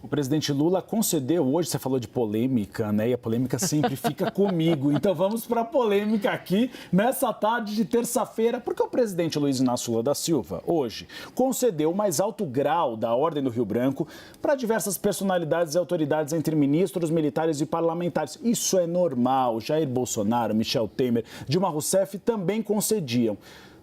O presidente Lula concedeu hoje, você falou de polêmica, né? E a polêmica sempre fica comigo. Então vamos para a polêmica aqui nessa tarde de terça-feira, porque o presidente Luiz Inácio Lula da Silva, hoje, concedeu o mais alto grau da Ordem do Rio Branco para diversas personalidades e autoridades entre ministros, militares e parlamentares. Isso é normal. Jair Bolsonaro, Michel Temer, Dilma Rousseff também concediam.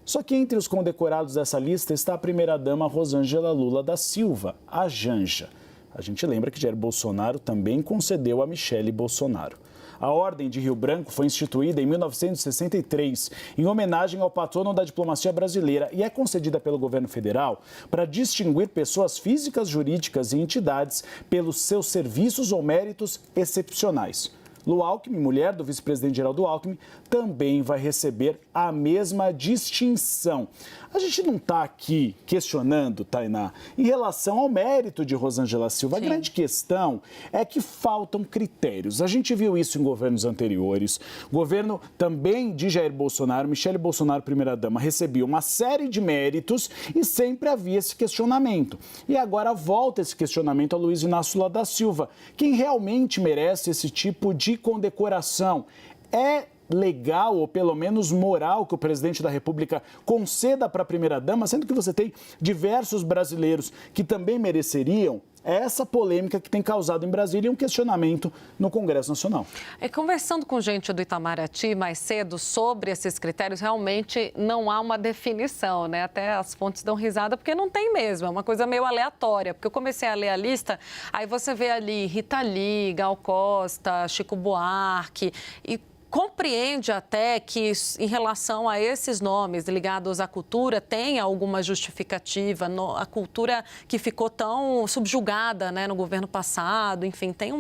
Só que entre os condecorados dessa lista está a primeira-dama Rosângela Lula da Silva, a Janja. A gente lembra que Jair Bolsonaro também concedeu a Michele Bolsonaro. A Ordem de Rio Branco foi instituída em 1963, em homenagem ao patrono da diplomacia brasileira, e é concedida pelo governo federal para distinguir pessoas físicas, jurídicas e entidades pelos seus serviços ou méritos excepcionais. Lu Alckmin, mulher do vice-presidente Geraldo Alckmin, também vai receber a mesma distinção. A gente não está aqui questionando, Tainá, em relação ao mérito de Rosângela Silva. Sim. A grande questão é que faltam critérios. A gente viu isso em governos anteriores. O governo também de Jair Bolsonaro, Michele Bolsonaro, primeira-dama, recebia uma série de méritos e sempre havia esse questionamento. E agora volta esse questionamento a Luiz Inácio Lula da Silva. Quem realmente merece esse tipo de condecoração? É legal, ou pelo menos moral, que o presidente da República conceda para a primeira-dama, sendo que você tem diversos brasileiros que também mereceriam? É essa polêmica que tem causado em Brasília um questionamento no Congresso Nacional. Conversando com gente do Itamaraty mais cedo sobre esses critérios, realmente não há uma definição, né? Até as fontes dão risada porque não tem mesmo, é uma coisa meio aleatória. Porque eu comecei a ler a lista, aí você vê ali Rita Lee, Gal Costa, Chico Buarque e compreende até que, em relação a esses nomes ligados à cultura, tem alguma justificativa, a cultura que ficou tão subjugada, né, no governo passado, enfim, tem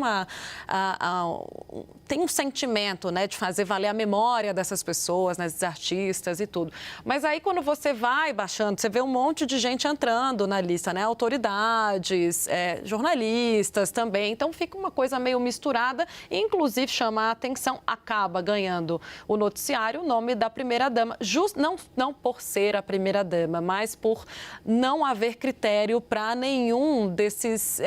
tem um sentimento, né, de fazer valer a memória dessas pessoas, né, desses artistas e tudo. Mas aí, quando você vai baixando, você vê um monte de gente entrando na lista, né, autoridades, jornalistas também, então fica uma coisa meio misturada e, inclusive, chama a atenção, acaba ganhando o noticiário o nome da primeira-dama, não por ser a primeira-dama, mas por não haver critério para nenhum desses,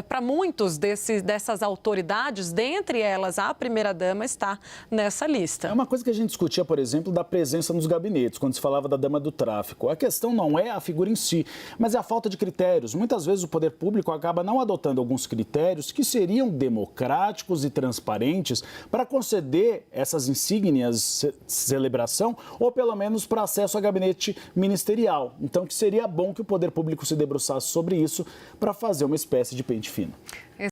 para muitos dessas autoridades, dentre elas a primeira-dama está nessa lista. É uma coisa que a gente discutia, por exemplo, da presença nos gabinetes, quando se falava da dama do tráfico. A questão não é a figura em si, mas é a falta de critérios. Muitas vezes o poder público acaba não adotando alguns critérios que seriam democráticos e transparentes para conceder essas insígnias de celebração ou pelo menos para acesso a gabinete ministerial. Então, que seria bom que o poder público se debruçasse sobre isso para fazer uma espécie de pente fino.